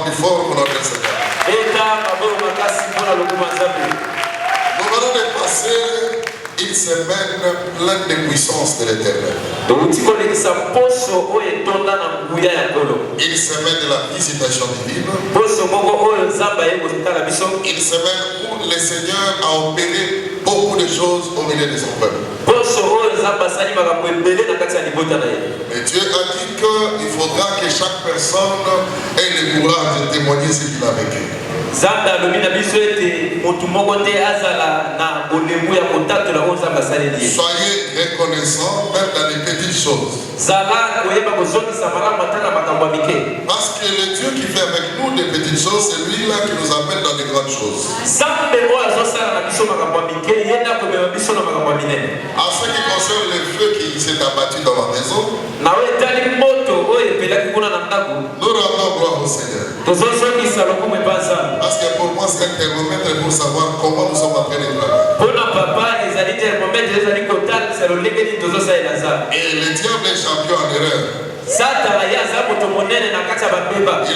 acclame plus fort pour notre Seigneur. Nous allons dépasser une semaine pleine de puissance de l'Éternel. Une semaine de la visitation divine. Une semaine où le Seigneur a opéré beaucoup de choses au milieu de son peuple. Mais Dieu a dit qu'il faudra que chaque personne ait le courage de témoigner ce qu'il a vécu. Soyez reconnaissants même dans les petites choses. Parce que le Dieu qui fait avec nous des petites choses, c'est lui-là qui nous appelle dans les grandes choses. En ce qui concerne le feu qui s'est abattu dans ma maison, nous rendons gloire au Seigneur. Parce que pour moi, c'est un thermomètre pour savoir comment nous sommes en train de travailler. Et le diable est champion en erreur. Il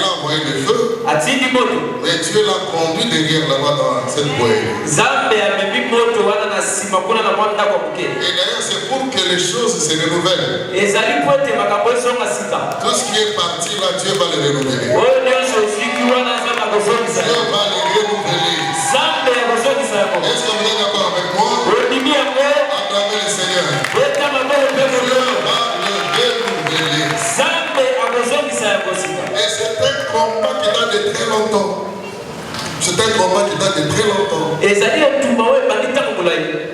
a envoyé le feu, mais Dieu l'a conduit derrière là-bas dans cette bouée. Et d'ailleurs, c'est pour que les choses se renouvellent. Tout ce qui est parti là, Dieu va le renouveler. Dieu va le renouveler. Est-ce que vous êtes d'accord avec moi? Acclamez le Seigneur. Dieu va le renouveler. Et c'est un combat qui date de très longtemps. C'est un combat qui date de très longtemps.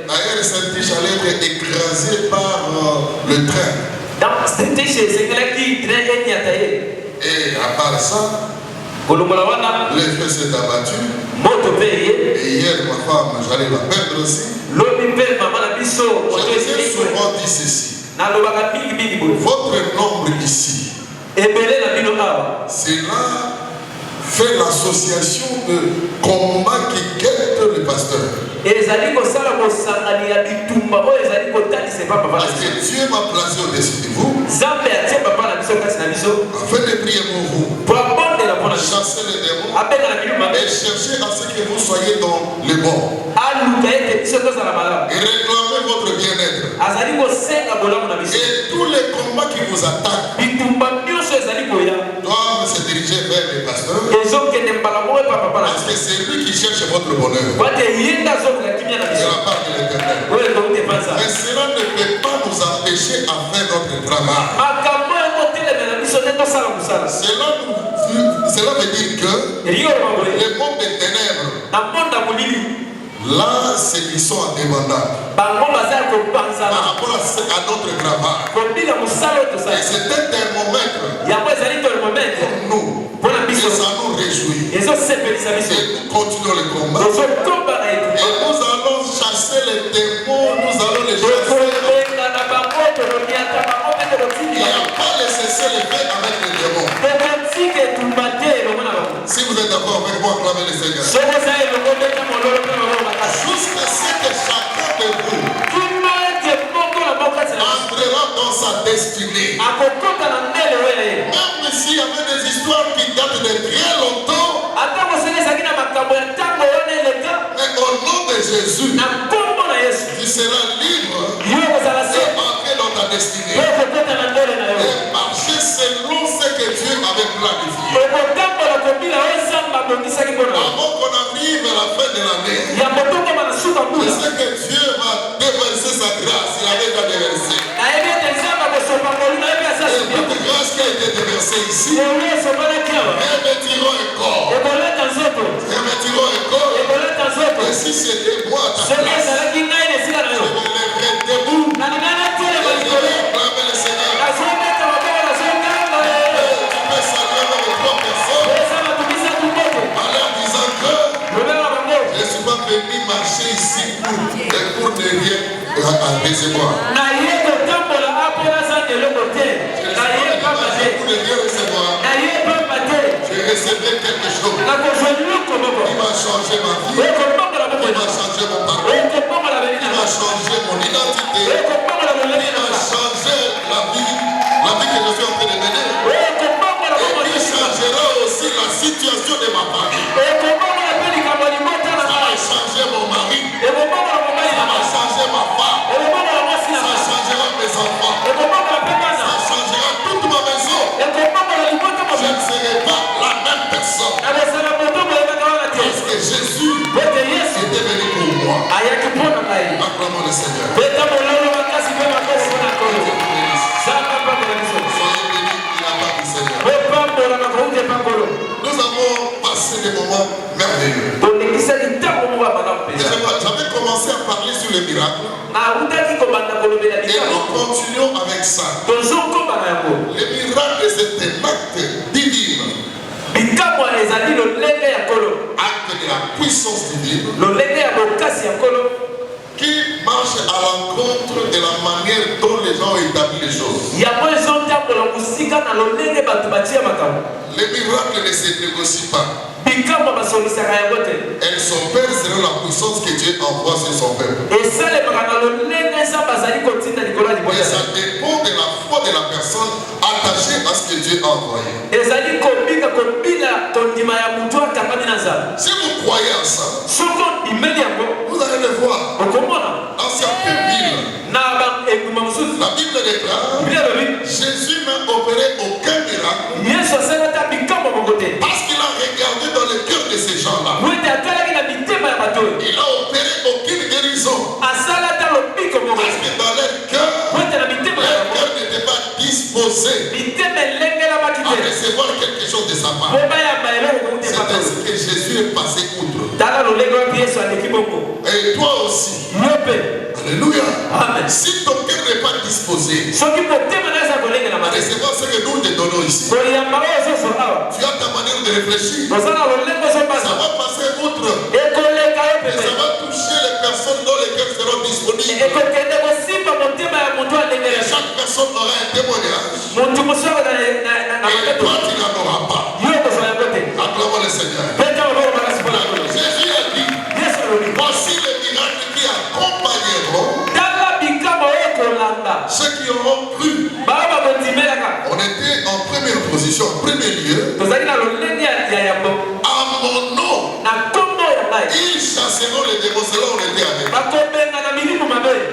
D'ailleurs, cette tige allait être écrasée par le train. Et à part ça, le feu s'est abattu. Et hier, ma femme, j'allais la perdre aussi. Je vous ai souvent dit ceci. Votre nombre ici, cela fait l'association de combat qui guette le pasteur. Parce que Dieu m'a placé au-dessus de vous afin de prier pour vous, chasser les démons et chercher à ce que vous soyez dans le bon et réclamer votre bien-être. Et tous les combats qui vous attaquent doivent se diriger vers le pasteur, parce que c'est lui qui cherche votre bonheur de la part de l'Éternel. Mais cela ne peut pas nous empêcher à faire notre travail. Cela veut dire que le monde des ténèbres, là, c'est qu'ils sont indépendables par rapport à notre travail. Et c'est un thermomètre pour nous. Et ça nous réjouit. Et nous continuons le combat. Et nous allons chasser les démons. Nous allons les chasser. Il n'y a pas laissé les faire avec les démons. Si vous êtes d'accord avec moi, acclamez le Seigneur. Jusqu'à ce que chacun de vous entrera dans sa destinée. Même s'il y avait des histoires qui datent de très longtemps, mais au nom de Jésus, tu seras libre et entrer dans ta destinée et marcher selon ce que Dieu avait planifié. Avant qu'on arrive à la fin de l'année, je sais que Dieu va déverser sa grâce. Il avait déjà déversé. Et toute grâce qui a été déversée ici, remettons un corps. Et si c'était moi à ta place, je me lèverais debout. Et je vais acclamer le Seigneur. Tu peux saluer avec 3 personnes en leur disant que je ne suis pas venu marcher ici pour ne rien recevoir. Je recevrai quelque chose. Il va changer ma vie. Il va changer mon parcours. Il va changer mon identité. Il va changer la vie que je suis en train de mener. Et il changera aussi la situation des moments merveilleux. J'avais commencé à parler sur les miracles. Et nous continuons avec ça. Les miracles, c'est un acte divin. Acte de la puissance divine. Qui marche à l'encontre de la manière dont les gens ont établi les choses. Les miracles ne se négocient pas. Elles s'opèrent selon la puissance que Dieu envoie sur son peuple. Et ça dépend de la foi de la personne attachée à ce que Dieu a envoyé. Si vous croyez en ça, vous allez le voir. Dans certaines villes, la Bible déclare Jésus n'a opéré aucun miracle parce qu'il a regardé dans le cœur de ces gens-là. Il a opéré aucune guérison parce que dans leur cœur n'était pas disposé à recevoir quelque chose de sa part. C'est ainsi que Jésus est passé outre. Et toi aussi. Alléluia. Amen. Si ton cœur n'est pas disposé à recevoir ce que nous te donnons ici, tu as ta manière de réfléchir. Ça va passer outre. Et ça va toucher les personnes dont les cœurs seront disponibles. Et chaque personne aura un témoignage. Et toi, tu n'en auras pas. Acclamons le Seigneur. Jésus a dit, voici les miracles qui accompagneront ceux qui auront cru. On était en première position, en premier lieu. À mon nom, ils chasseront les démons. C'est là où on était avec.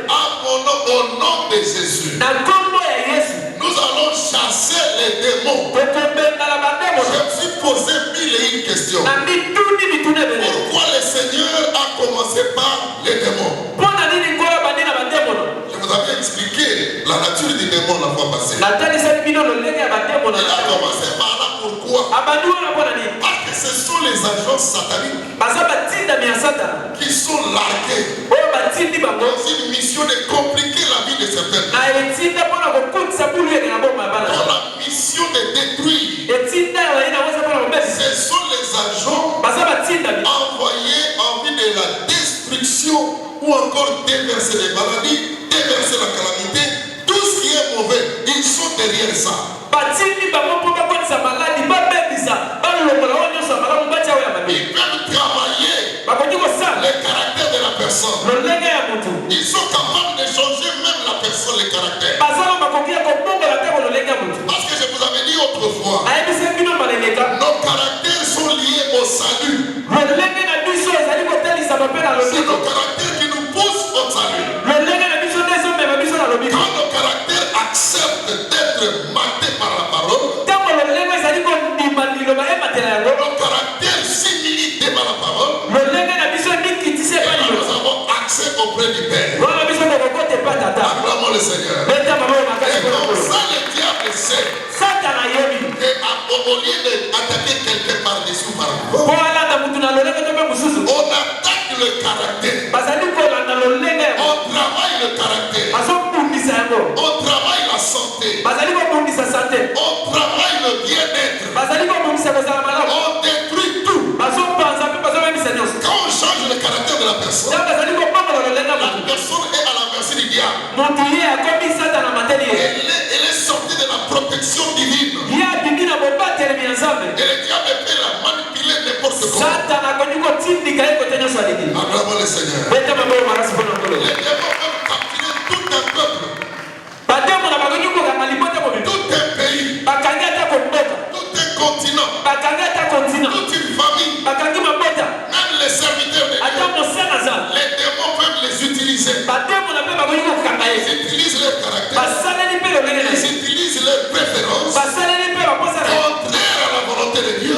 À mon nom, au nom de Jésus, nous allons chasser les démons. Je me suis posé 1001 questions. Pourquoi le Seigneur a commencé par les démons? Je vous avais expliqué la nature du démon la fois passée. Il a commencé par là, pourquoi? Parce que ce sont les agents sataniques qui sont largués dans une mission de compliquer la vie de certaines personnes. Dans la mission de détruire. Ce sont les agents envoyés en vue de la destruction ou encore déverser les maladies, déverser la calamité, tout ce qui est mauvais, ils sont derrière ça. Ils peuvent travailler le caractère de la personne. Ils sont capables de changer même la personne, le caractère. Parce que je vous avais dit autrefois, nos caractères sont liés au salut. C'est nos caractères qui nous poussent au salut. Quand nos caractères acceptent d'être matés par la parole, nos caractères s'immitent par la parole, et là nous avons accès auprès du Père. Acclamons le Seigneur. Et comme ça le diable sait qu'au lieu d'attaquer quelqu'un par-dessus ou par-dessus, on attaque le caractère. On travaille le caractère. On travaille la santé. On travaille le bien-être. On détruit tout. Quand on change le caractère de la personne, la personne est à la merci du diable. Elle est sortie de la protection divine. Et le diable peut la manipuler n'importe comment. Acclamons le Seigneur. Les démons peuvent capturer tout un peuple. Tout un pays. Tout un continent. Toute une famille. Même les serviteurs de Dieu. Les démons peuvent les utiliser. Ils utilisent leur caractère. Ils utilisent leurs préférences. Contraire à la volonté de Dieu.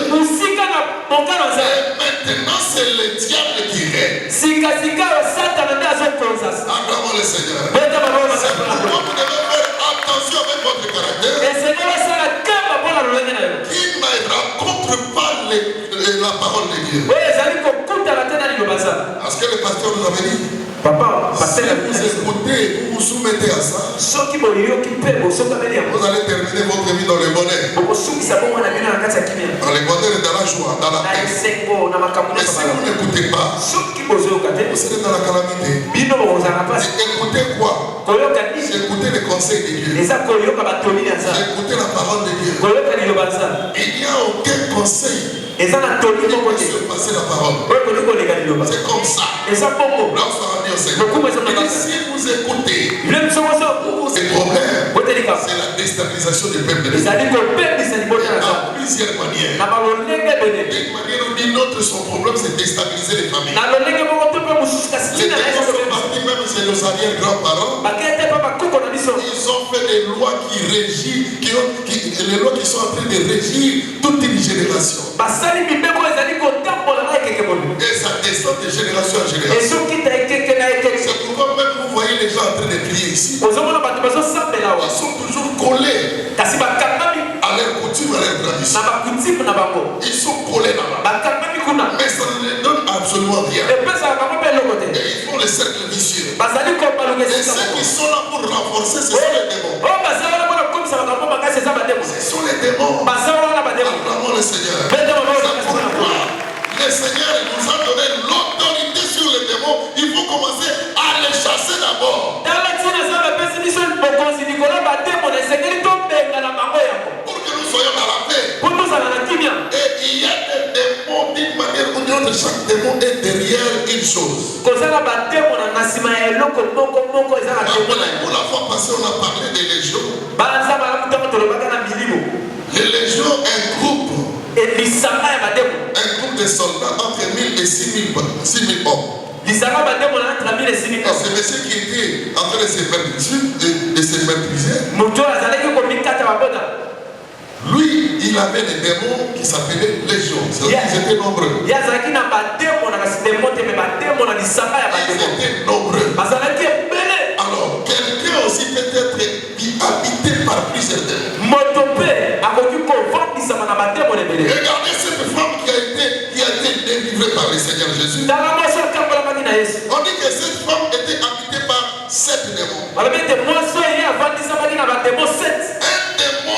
Et maintenant c'est le diable qui règne. Acclamons le Seigneur. C'est pourquoi vous devez faire attention avec votre caractère. Qui ne rencontre pas la parole de Dieu. Parce que le pasteur nous avait dit, Papa, si vous écoutez, vous vous soumettez à ça, vous allez terminer votre vie dans le bonheur. Dans le bonheur et dans la joie, dans la paix. Mais si vous n'écoutez pas, vous serez dans la calamité. Écoutez quoi? Écoutez les conseils de Dieu. Écoutez la parole de Dieu. Il n'y a aucun conseil qui peut surpasser la parole. C'est comme ça. Si vous écoutez, c'est problème. C'est la déstabilisation du peuple de Dieu. À plusieurs manières. D'une manière ou d'une autre, son problème c'est déstabiliser les familles. Les démons sont partis même chez nos arrière-grands-parents. Ils ont fait des lois qui régissent, les lois qui sont en train de régir toute une génération. Et ça descend de génération en génération. C'est pourquoi même vous voyez les gens en train de prier ici. Ils sont toujours collés à leur coutume, à leur tradition. Ils sont collés là-bas. Mais ça ne leur donne absolument rien. Et ils font le cercle vicieux. Et ceux qui sont là pour renforcer, ce sont les démons. Ce sont les démons. Acclamons le Seigneur. C'est pourquoi le Seigneur nous a donné l'autorité sur les démons. Il faut commencer à les chasser d'abord. Pour que nous soyons dans la paix. Et il y a des démons d'une manière ou d'une autre. Chaque démon est derrière une chose. Pour la fois passée, on a parlé des légions. Les légions, un groupe de soldats entre 1000 et 6000 hommes. Et ce monsieur qui était en train de se mépriser, lui, il avait des démons qui s'appelaient légions. Ils étaient nombreux. Ils étaient nombreux. Alors, quelqu'un aussi peut être habité par plusieurs démons. Regardez cette femme qui a été délivrée par le Seigneur Jésus. On dit que cette femme était habitée par 7 démons. Un démon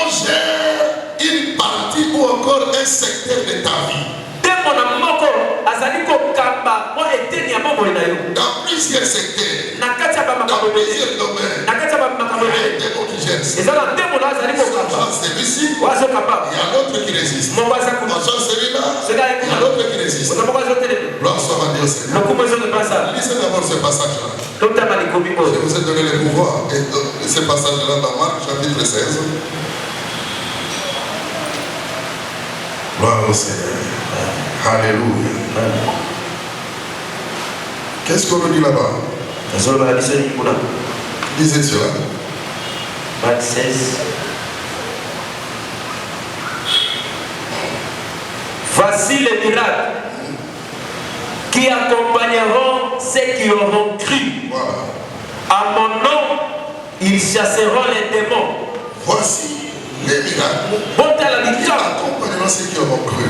gère une partie ou encore un secteur de ta vie. Dans plusieurs secteurs, dans plusieurs domaines, il y a un démon qui gère ça. Celui-ci, il y a l'autre qui résiste. On change celui-là, il y a l'autre qui résiste. Gloire soit à Dieu, Seigneur. Lisez d'abord ce passage-là. Je vous ai donné le pouvoir. Et ce passage-là dans Marc chapitre 16. Gloire au Seigneur. Alléluia. Qu'est-ce qu'on nous dit là-bas? Lisez cela. Marc 16. Voici les miracles qui accompagneront ceux qui auront cru. Voilà. À mon nom, ils chasseront les démons. Voici les miracles qui accompagneront ceux qui auront cru.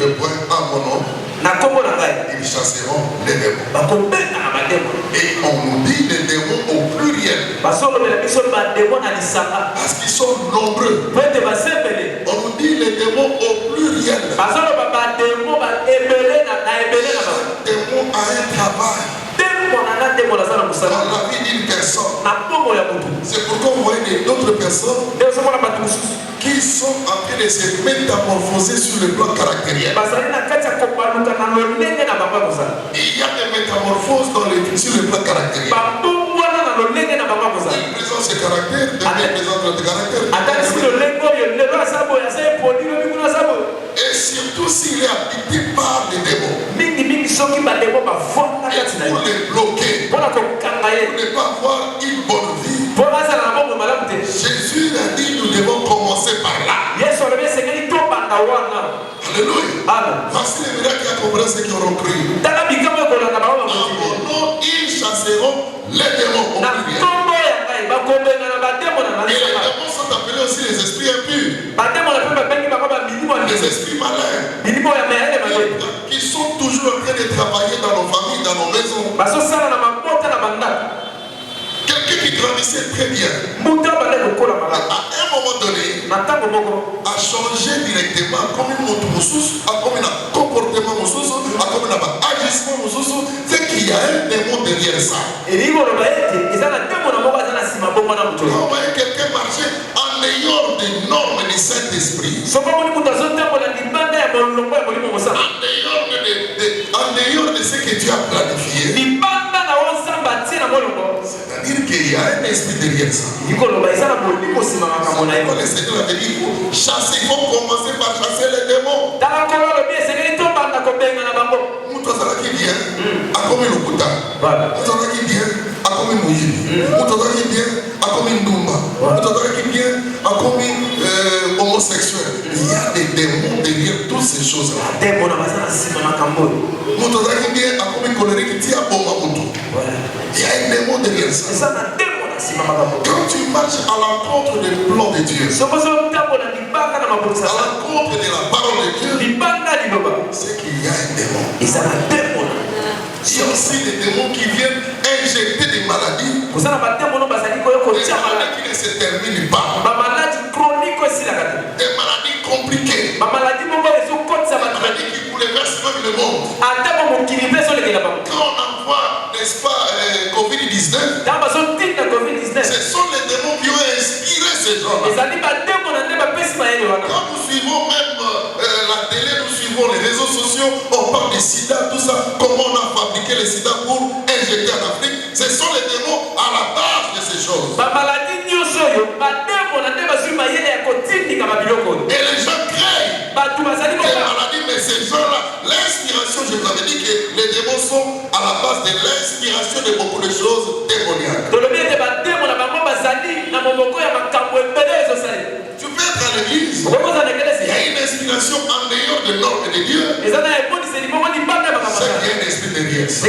Le point à mon nom, ils chasseront les démons. Et on nous dit les démons au pluriel. Parce qu'ils sont nombreux. On nous dit les démons au pluriel. Chaque démon a un travail dans la vie d'une personne. C'est pourquoi vous voyez d'autres personnes qui sont en train de se métamorphoser sur le plan caractériel. Il y a des métamorphoses sur le plan caractériel. Ils présentent ce caractère, ils présentent notre caractère. Et surtout s'il est habité par les démons. Et pour les bloquer, pour ne pas avoir une bonne vie, Jésus a dit nous devons commencer par là. Alléluia. Voici les miracles qui accompagneront ceux qui auront cru. À mon nom, ils chasseront les démons au pluriel. Et les démons sont appelés aussi les esprits impurs. Les esprits malins qui sont toujours en train de travailler dans nos familles, dans nos maisons. Quelqu'un qui grandissait très bien, à un moment donné, a changé directement comme un comportement, comme un agissement, c'est qu'il y a un démon derrière ça. On voyait quelqu'un marcher en dehors des normes du Saint-Esprit, en dehors de ce que tu as planifié. C'est-à-dire qu'il y a un esprit derrière ça. Quand le Seigneur avait dit, chasser, il faut commencer par chasser les démons. Mutazala qui vient, a comme une okuta. Mutazala qui vient, a comme une mouille. Mutazala qui vient, a comme une doumba. Mutazala qui vient, a comme une homosexuel. Il y a des démons derrière toutes ces choses-là. Mutazala qui vient, a comme une colérique qui tient à Boma Moutou. Il y a un démon derrière ça. Quand tu marches à l'encontre des plans de Dieu, à l'encontre de la parole de Dieu, c'est qu'il y a un démon. Il y a aussi des démons qui viennent injecter des maladies. Des maladies qui ne se terminent pas. Des maladies compliquées. Des maladies qui bouleversent même le monde. Quand on envoie, n'est-ce pas, Covid-19, ce sont les démons qui ont inspiré ces gens-là. Quand nous suivons même la télé, nous suivons les réseaux sociaux, on parle du sida, tout ça, comment on a fabriqué le sida pour injecter en Afrique, ce sont les démons à la base de ces choses. Et les gens craignent des maladies, mais ces gens-là, l'inspiration, je vous avais dit que les démons sont à la base de l'inspiration de beaucoup de choses démoniaques. Tu peux être à l'église, il y a une inspiration en dehors de l'ordre de Dieu. C'est qu'il y a un esprit derrière ça.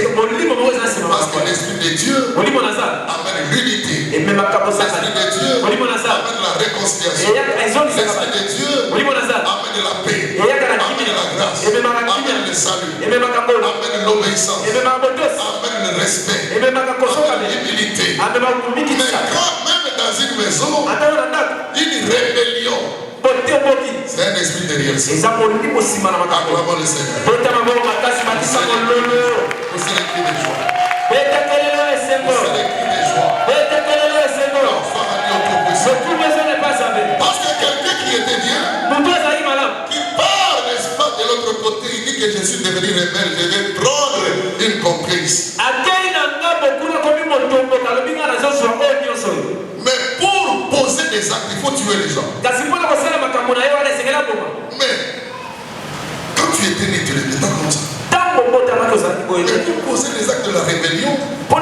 Parce que l'esprit de Dieu amène l'unité. L'esprit de Dieu amène la réconciliation. L'esprit de Dieu amène la paix, amène la grâce, amène le salut, amène l'obéissance, amène le respect, amène l'humilité. Mais quand même dans une maison, une rébellion, c'est un esprit derrière ça. Acclamons le Seigneur. Poussez les cris de joie. Poussez les cris de joie. Parce que quelqu'un qui était bien, qui part, n'est-ce pas, de l'autre côté, il dit que je suis devenu rebelle, je vais prendre une conquête. Mais pour poser des actes, il faut tuer les gens. Mais quand tu étais né, tu n'étais pas comme ça. Mais pour poser les actes de la rébellion, dans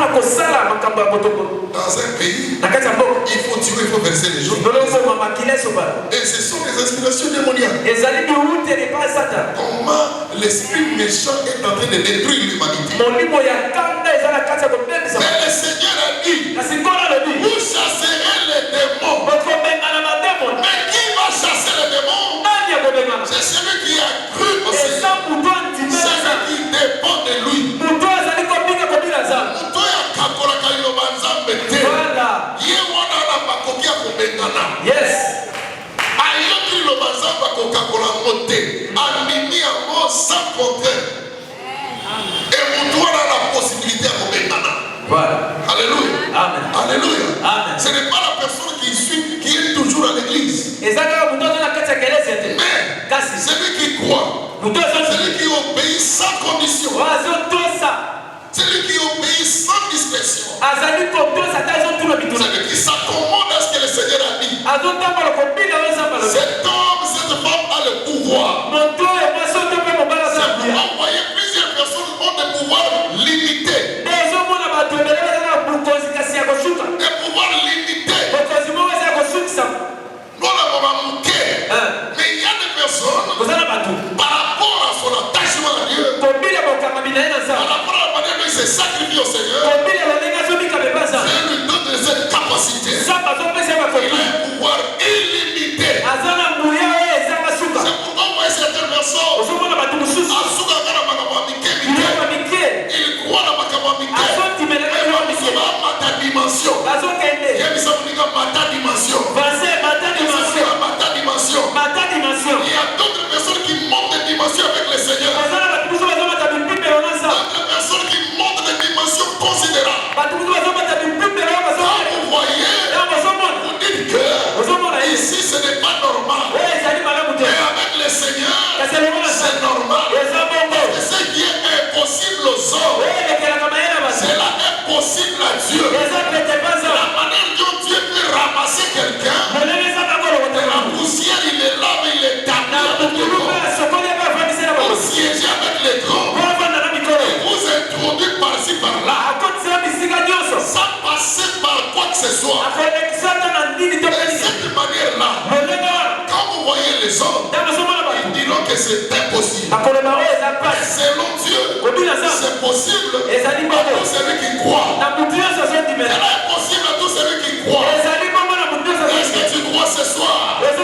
un pays, il faut tuer, il faut verser les gens. Et ce sont des inspirations démoniaques. Comment l'esprit méchant est en train de détruire l'humanité. Mais le Seigneur a dit, vous chasserez les démons. Mais qui va chasser les démons? C'est celui qui a cru au Seigneur. Celui qui dépend de lui. Yes. Sans contraire. Et vous doit la possibilité à voilà. Alléluia. Amen. Alléluia. Amen. Ce n'est pas la personne qui suit, qui est toujours à l'église. Mais celui qui croit, celui qui obéit sans condition, celui qui obéit sans discrétion, celui qui s'accommode à ce que le Seigneur a dit. Cet homme, cette femme a le pouvoir. Vous voyez, plusieurs personnes ont des pouvoirs limités. Des pouvoirs limités. Mais il y a des personnes, par rapport à son attachement à Dieu, par rapport à la manière dont il s'est sacrifié au Seigneur, Dieu lui donne cette capacité. Il a un pouvoir illimité. C'est pourquoi vous voyez certaines dimension. Il y a d'autres personnes qui montent des dimensions avec le Seigneur. D'autres personnes qui montent des dimensions considérables. Quand vous voyez, vous dites que ici ce n'est pas normal. Mais avec le Seigneur, c'est normal. Parce que ce qui est impossible aux hommes, cela est possible à Dieu. La manière dont Dieu peut ramasser quelqu'un, de la poussière, il est là, mais il est tapé avec le corps. Pour siéger avec les grands, et vous introduire par-ci par-là, sans passer par quoi que ce soit. De cette manière-là, quand vous voyez les hommes, ils diront que c'est impossible. Selon Dieu, c'est possible à tous celui qui croit. C'est impossible à tous celui qui croit. Est-ce que tu crois ce soir que Dieu est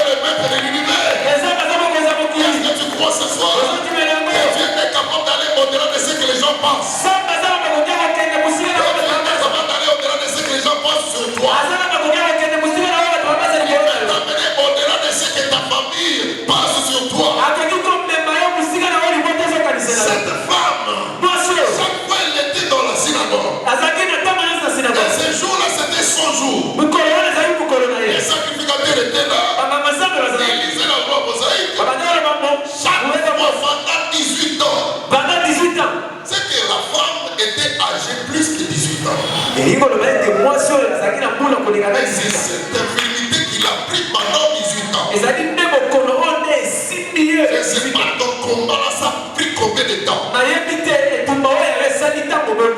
le maître de l'univers? Est-ce que tu crois ce soir que Dieu est capable d'aller au-delà de ce que les gens pensent? Que Dieu est capable d'aller au-delà de ce que les gens pensent sur toi? Il peut t'amener au-delà de ce que ta famille pense sur toi. Cette femme, chaque fois elle était dans la synagogue. Et ce jour-là, c'était son jour. Les sacrificateurs étaient là. Ils lisaient la loi mosaïque. Chaque fois, pendant 18 ans. C'est que la femme était âgée plus que 18 ans. Mais c'est cette infirmité qu'il a pris pendant 18 ans. Je ne sais pas ton combat là, ça a pris combien de temps?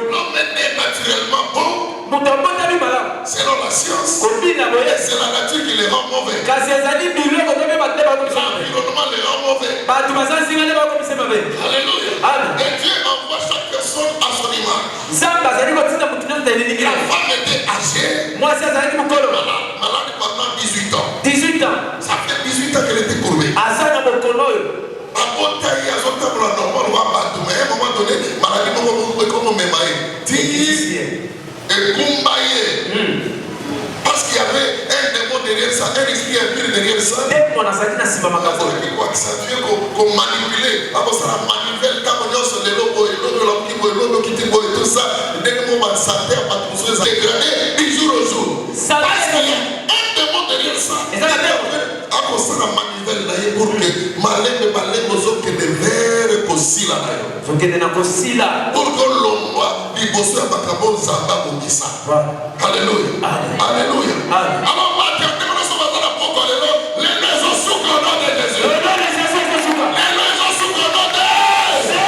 L'homme est né naturellement bon. Selon la science, c'est la nature qui les rend mauvais. L'environnement les rend mauvais. Alléluia. Et Dieu envoie chaque personne à son image. La femme était âgée, malade pendant 18 ans. Ça fait 18 ans qu'elle était courbée. À un moment donné, maladie comme parce qu'il y avait un démon derrière ça, un esprit impur derrière ça. Qu'on manipuler, ça manipule quand on est les lobos et l'autre qui et tout ça. Dès que mon santé a pas tout ça, dégradé du jour au jour. Parce qu'il y a un démon derrière ça. À cause de la manivelle là, pour que malin aux autres que des verres aussi là. Pour que l'homme il bosse à Bakabo Zamba Bokisa. Alléluia. Alléluia. Alors, les maisons sous le nom de Jésus. Les maisons sous le nom de Jésus. Les maisons sous le nom de Jésus.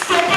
Stop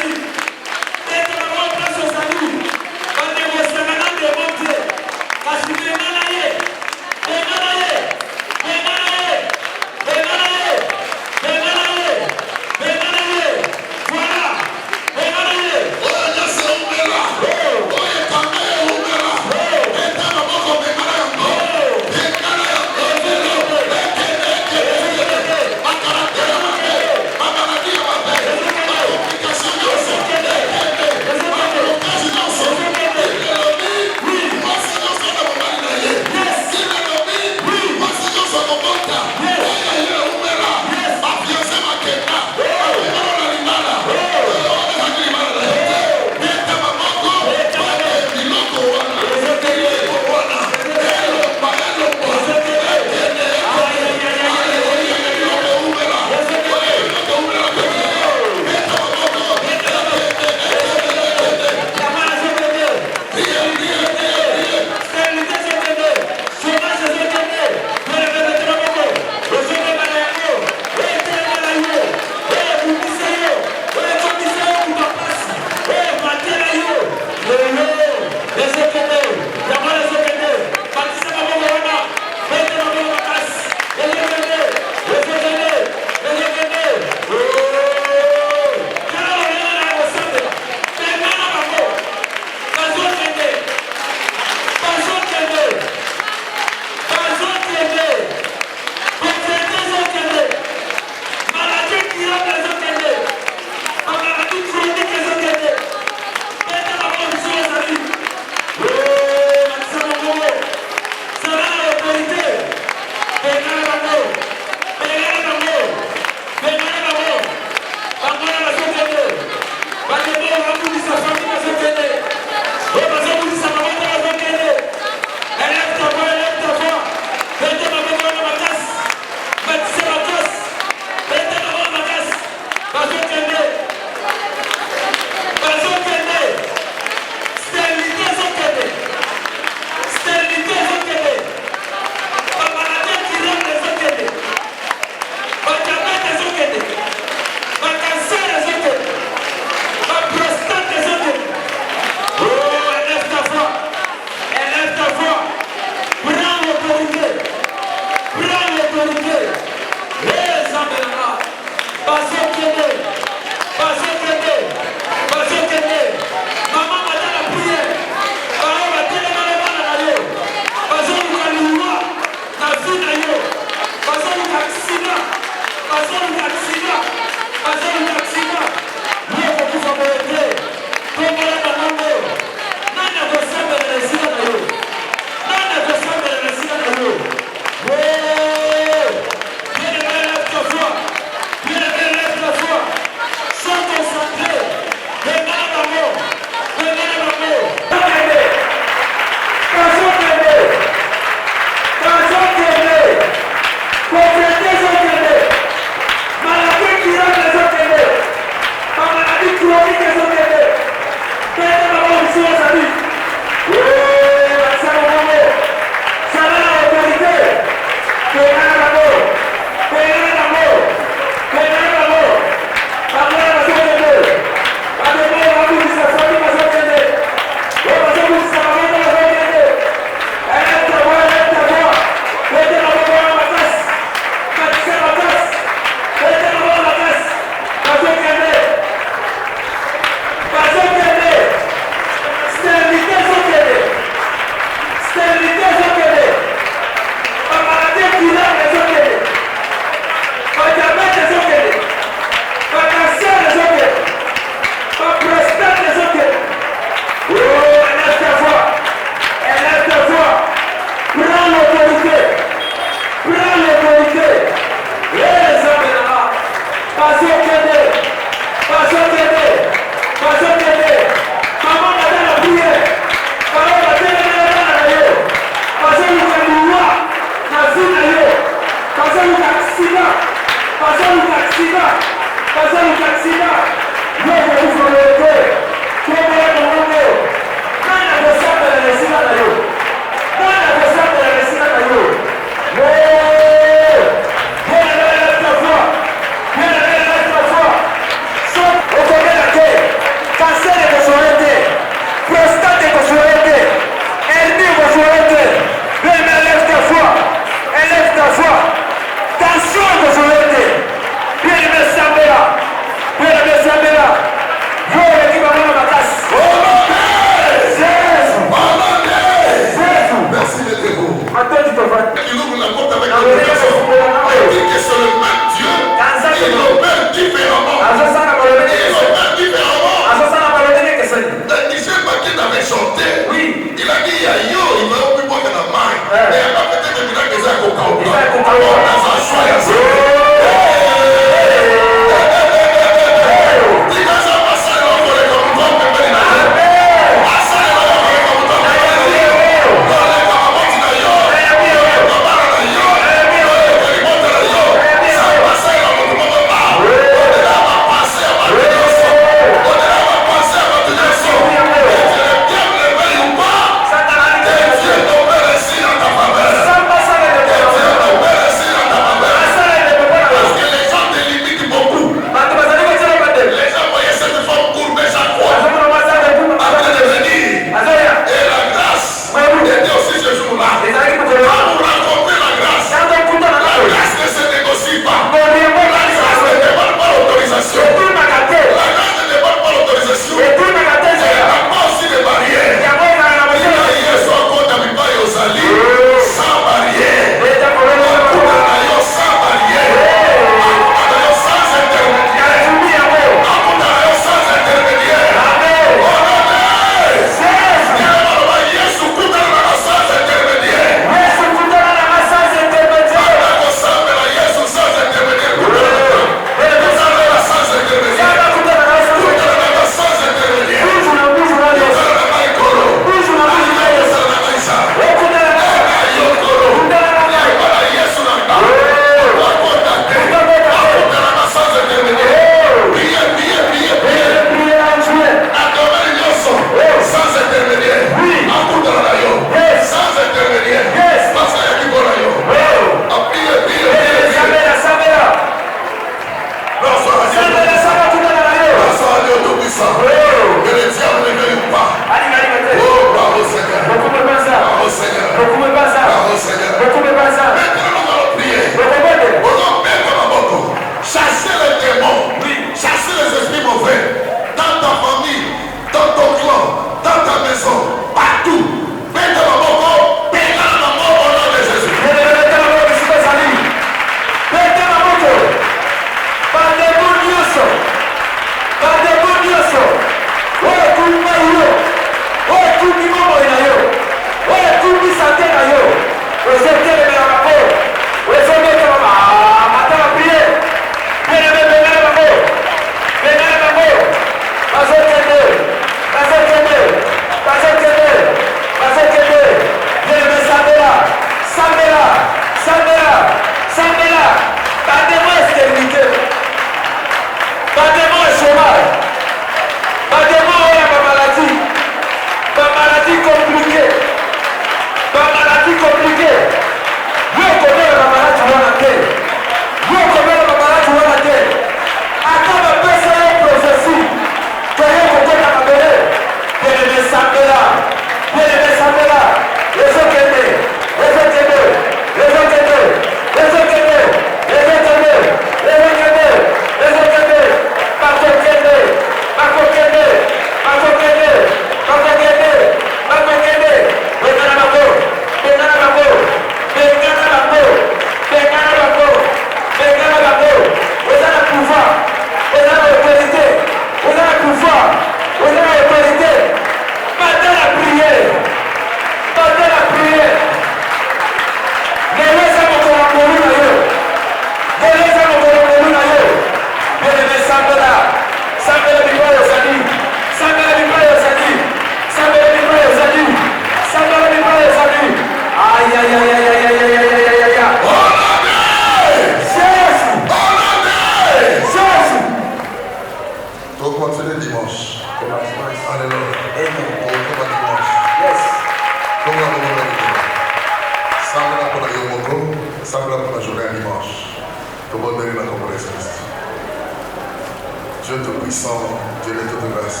Dieu tout-puissant, Dieu de toute grâce,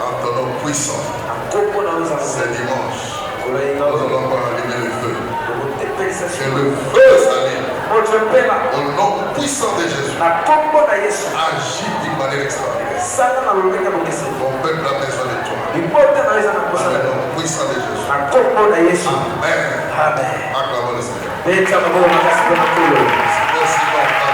en ton nom puissant, c'est dimanche, nous allons encore allumer le feu. Que le feu s'allume. Au nom puissant de Jésus, agis d'une manière extraordinaire. Mon peuple a besoin de toi. Au nom puissant de Jésus. Amen. Acclamons le Seigneur. Merci,